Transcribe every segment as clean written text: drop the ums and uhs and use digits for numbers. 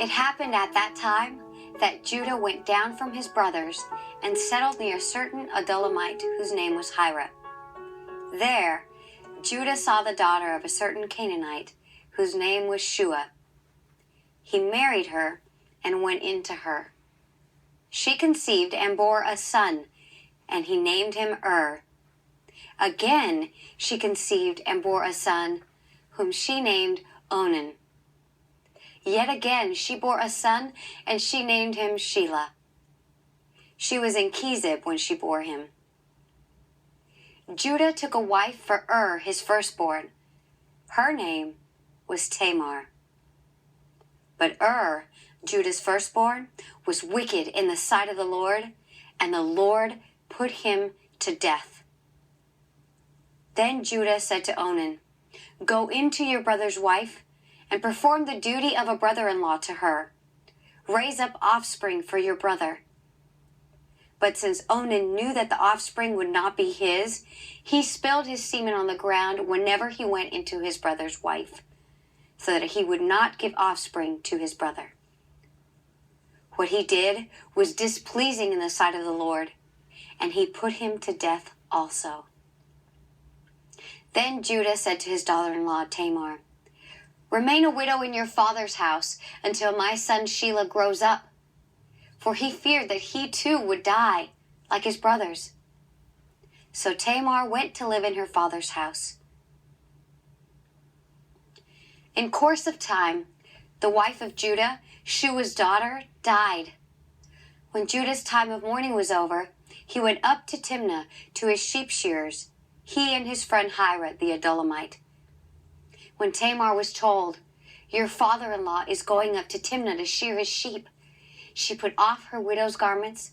It happened at that time that Judah went down from his brothers and settled near a certain Adullamite whose name was Hira. There, Judah saw the daughter of a certain Canaanite whose name was Shua. He married her and went in to her. She conceived and bore a son, and he named him Again, she conceived and bore a son, whom she named Onan. Yet again she bore a son, and she named him Shelah. She was in Kezib when she bore him. Judah took a wife for his firstborn. Her name was Tamar. But Judah's firstborn, was wicked in the sight of the Lord, and the Lord put him to death. Then Judah said to Onan, "Go into your brother's wife, and perform the duty of a brother-in-law to her. Raise up offspring for your brother." But since Onan knew that the offspring would not be his, he spilled his semen on the ground whenever he went into his brother's wife, so that he would not give offspring to his brother. What he did was displeasing in the sight of the Lord, and he put him to death also. Then Judah said to his daughter-in-law Tamar, "Remain a widow in your father's house until my son Shelah grows up," for he feared that he too would die, like his brothers. So Tamar went to live in her father's house. In course of time, the wife of Judah, Shua's daughter, died. When Judah's time of mourning was over, he went up to Timnah to his sheep shearers, he and his friend Hira the Adullamite. When Tamar was told, "Your father-in-law is going up to Timnah to shear his sheep," she put off her widow's garments,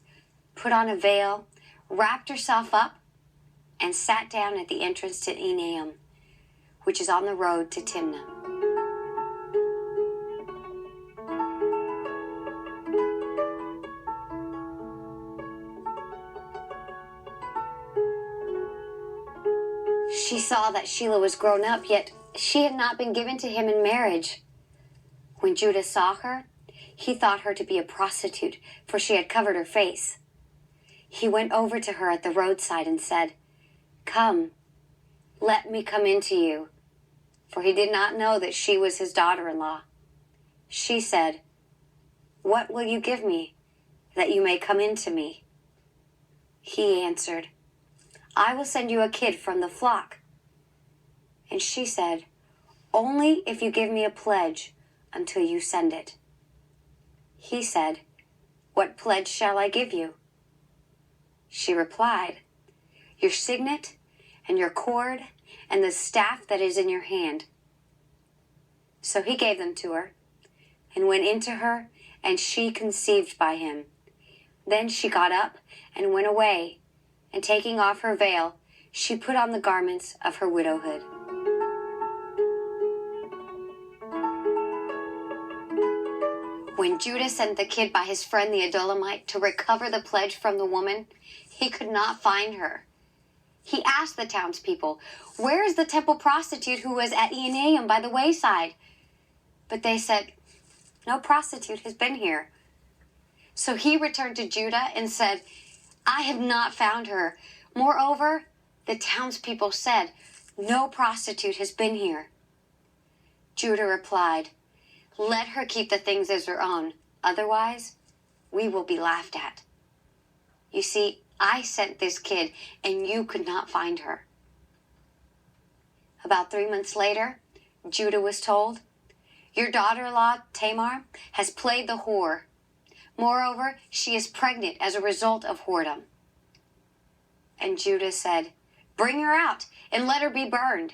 put on a veil, wrapped herself up, and sat down at the entrance to Enaim, which is on the road to Timnah. She saw that Shelah was grown up, yet she had not been given to him in marriage. When Judah saw her, he thought her to be a prostitute, for she had covered her face. He went over to her at the roadside and said, "Come, let me come in to you," for he did not know that she was his daughter-in-law. She said, "What will you give me, that you may come in to me?" He answered, "I will send you a kid from the flock." And she said, "Only if you give me a pledge until you send it." He said, "What pledge shall I give you?" She replied, "Your signet and your cord and the staff that is in your hand." So he gave them to her and went into her, and she conceived by him. Then she got up and went away, and taking off her veil, she put on the garments of her widowhood. When Judah sent the kid by his friend the Adullamite to recover the pledge from the woman, he could not find her. He asked the townspeople, "Where is the temple prostitute who was at Enaim by the wayside?" But they said, "No prostitute has been here." So he returned to Judah and said, "I have not found her. Moreover, the townspeople said, 'No prostitute has been here.'" Judah replied, "Let her keep the things as her own. Otherwise, we will be laughed at. You see, I sent this kid, and you could not find her." About 3 months later, Judah was told, "Your daughter-in-law, Tamar, has played the whore. Moreover, she is pregnant as a result of whoredom." And Judah said, "Bring her out, and let her be burned."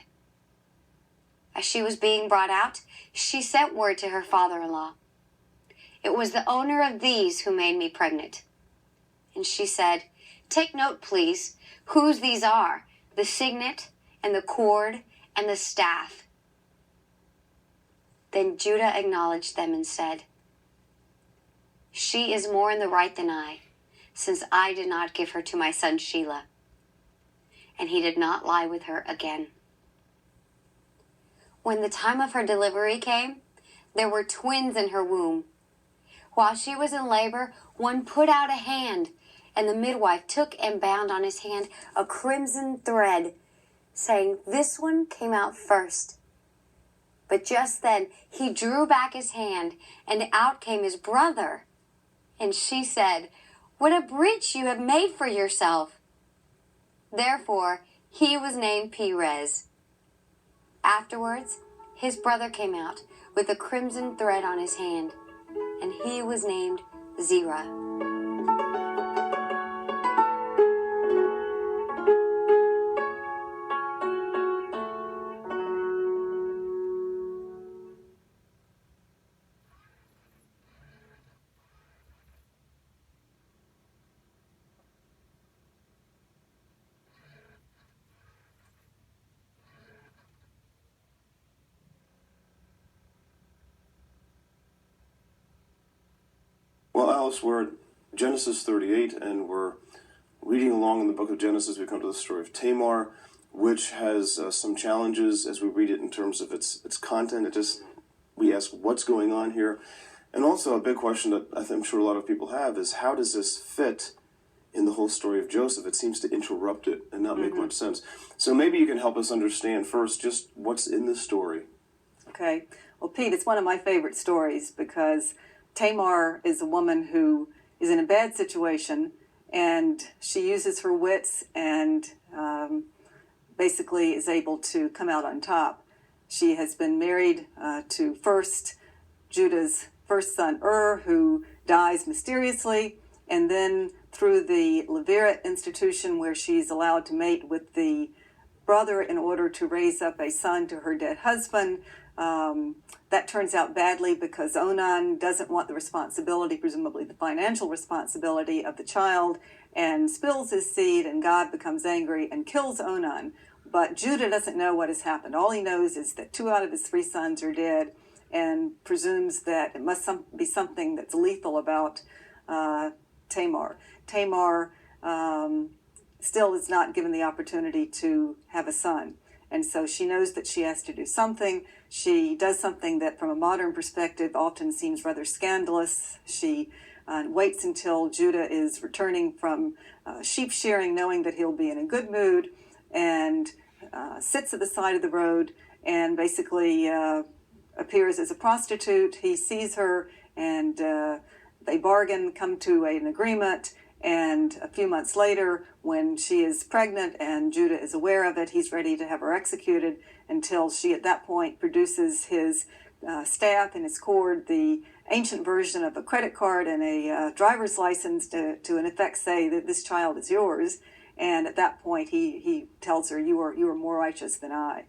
As she was being brought out, she sent word to her father-in-law, "It was the owner of these who made me pregnant." And she said, "Take note, please, whose these are, the signet and the cord and the staff." Then Judah acknowledged them and said, "She is more in the right than I, since I did not give her to my son Shelah." And he did not lie with her again. When the time of her delivery came, there were twins in her womb. While she was in labor, one put out a hand, and the midwife took and bound on his hand a crimson thread, saying, "This one came out first." But just then he drew back his hand, and out came his brother. And she said, "What a breach you have made for yourself." Therefore he was named Perez. Afterwards his brother came out with a crimson thread on his hand, and he was named Zerah. Well, Alice, we're at Genesis 38, and we're reading along in the book of Genesis. We come to the story of Tamar, which has some challenges as we read it in terms of its content. We ask what's going on here. And also a big question that I'm sure a lot of people have is, how does this fit in the whole story of Joseph? It seems to interrupt it and not make much sense. So maybe you can help us understand first just what's in the story. Okay. Well, Pete, it's one of my favorite stories because Tamar is a woman who is in a bad situation, and she uses her wits and basically is able to come out on top. She has been married to Judah's first son, who dies mysteriously, and then through the Levirate institution, where she's allowed to mate with the brother in order to raise up a son to her dead husband. That turns out badly because Onan doesn't want the responsibility, presumably the financial responsibility of the child, and spills his seed, and God becomes angry and kills Onan. But Judah doesn't know what has happened. All he knows is that 2 out of his 3 sons are dead, and presumes that it must be something that's lethal about Tamar. Tamar still is not given the opportunity to have a son. And so she knows that she has to do something. She does something that from a modern perspective often seems rather scandalous. She waits until Judah is returning from sheep shearing, knowing that he'll be in a good mood, and sits at the side of the road and basically appears as a prostitute. He sees her, and they bargain, come to an agreement. And a few months later, when she is pregnant and Judah is aware of it, he's ready to have her executed, until she at that point produces his staff and his cord, the ancient version of a credit card and a driver's license to in effect say that this child is yours. And at that point, he tells her, you are more righteous than I.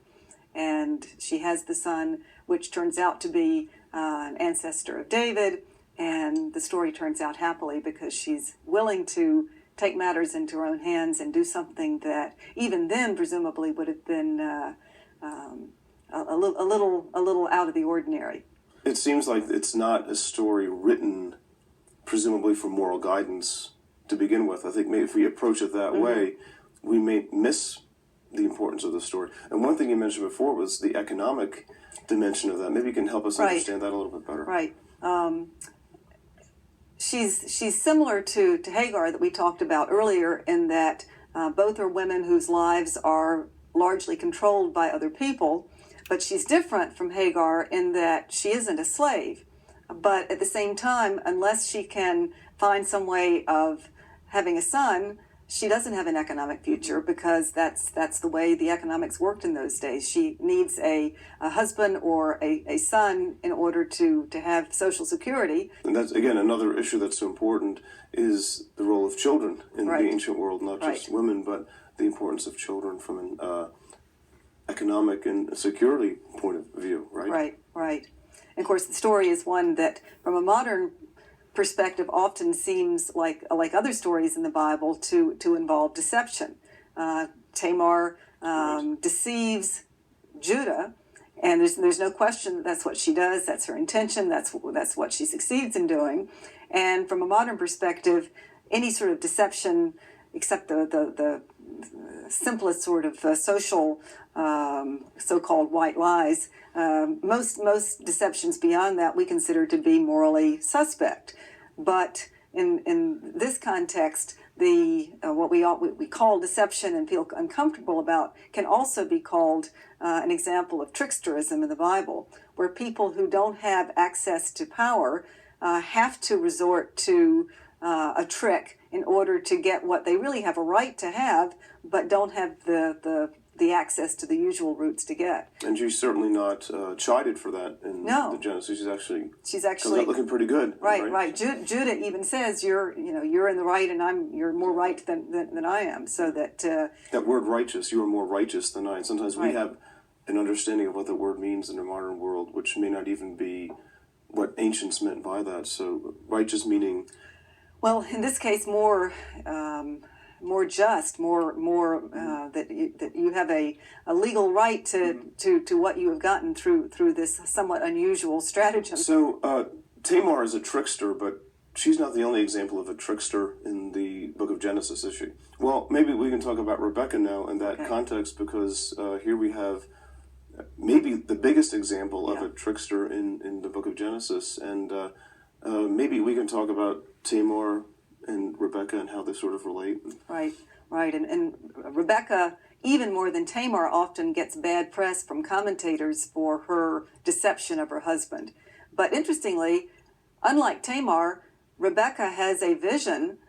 And she has the son, which turns out to be an ancestor of David. And the story turns out happily because she's willing to take matters into her own hands and do something that even then presumably would have been a little out of the ordinary. It seems like it's not a story written presumably for moral guidance to begin with. I think maybe if we approach it that way, we may miss the importance of the story. And one thing you mentioned before was the economic dimension of that. Maybe you can help us understand that a little bit better. Right. She's similar to Hagar that we talked about earlier, in that both are women whose lives are largely controlled by other people, but she's different from Hagar in that she isn't a slave. But at the same time, unless she can find some way of having a son, she doesn't have an economic future, because that's the way the economics worked in those days. She needs a husband or a son in order to have Social Security. And that's, again, another issue that's so important, is the role of children in the ancient world, not just women, but the importance of children from an economic and security point of view, right? Right. And of course, the story is one that, from a modern perspective, often seems like other stories in the Bible to involve deception. Tamar deceives Judah, and there's no question that that's what she does. That's her intention. That's what she succeeds in doing. And from a modern perspective, any sort of deception, except the simplest sort of social so-called white lies. Most deceptions beyond that we consider to be morally suspect. But in this context, the what we call deception and feel uncomfortable about can also be called an example of tricksterism in the Bible, where people who don't have access to power have to resort to a trick in order to get what they really have a right to have, but don't have the access to the usual routes to get. And she's certainly not chided for that in No. the Genesis. She's actually Comes out looking pretty good. Right. Judah even says you're in the right, and you're more right than I am. So that That word righteous, you are more righteous than I. And sometimes we Right. have an understanding of what the word means in the modern world, which may not even be what ancients meant by that. So righteous meaning, well, in this case, more just, more that you have a legal right to what you have gotten through this somewhat unusual stratagem. So Tamar is a trickster, but she's not the only example of a trickster in the book of Genesis, is she? Well, maybe we can talk about Rebecca now in that context, because here we have maybe the biggest example of a trickster in the book of Genesis. And maybe we can talk about Tamar and Rebecca and how they sort of relate. Right. And Rebecca, even more than Tamar, often gets bad press from commentators for her deception of her husband. But interestingly, unlike Tamar, Rebecca has a vision,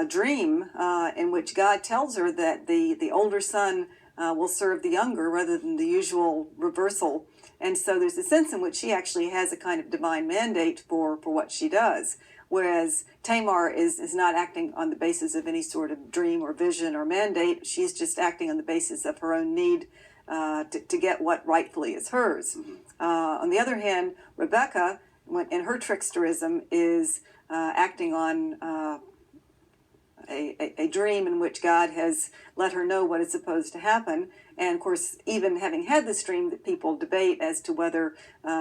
dream, in which God tells her that the older son will serve the younger rather than the usual reversal. And so there's a sense in which she actually has a kind of divine mandate for what she does. Whereas Tamar is not acting on the basis of any sort of dream or vision or mandate. She's just acting on the basis of her own need to get what rightfully is hers. On the other hand, Rebecca, in her tricksterism, is acting on a dream in which God has let her know what is supposed to happen. And of course, even having had this dream, that people debate as to whether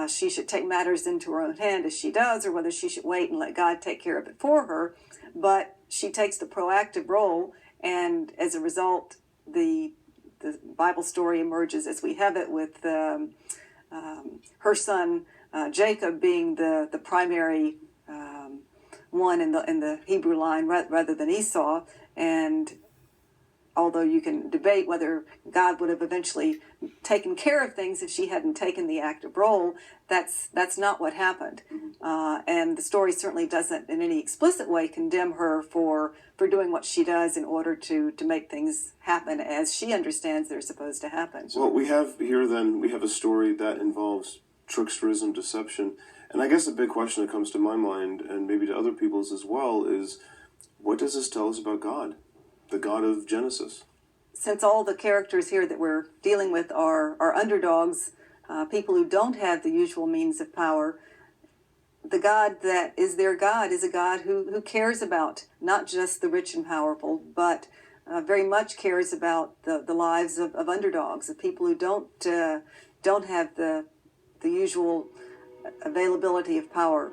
she should take matters into her own hand as she does, or whether she should wait and let God take care of it for her. But she takes the proactive role, and as a result, the Bible story emerges as we have it, with her son Jacob being the primary one in the Hebrew line rather than Esau. And although you can debate whether God would have eventually taken care of things if she hadn't taken the active role, that's not what happened. And the story certainly doesn't in any explicit way condemn her for doing what she does in order to make things happen as she understands they're supposed to happen. Well, we have a story that involves tricksterism, deception. And I guess the big question that comes to my mind, and maybe to other people's as well, is what does this tell us about God, the God of Genesis? Since all the characters here that we're dealing with are underdogs, people who don't have the usual means of power, the God that is their God is a God who cares about not just the rich and powerful, but very much cares about the lives of underdogs, of people who don't have the usual availability of power.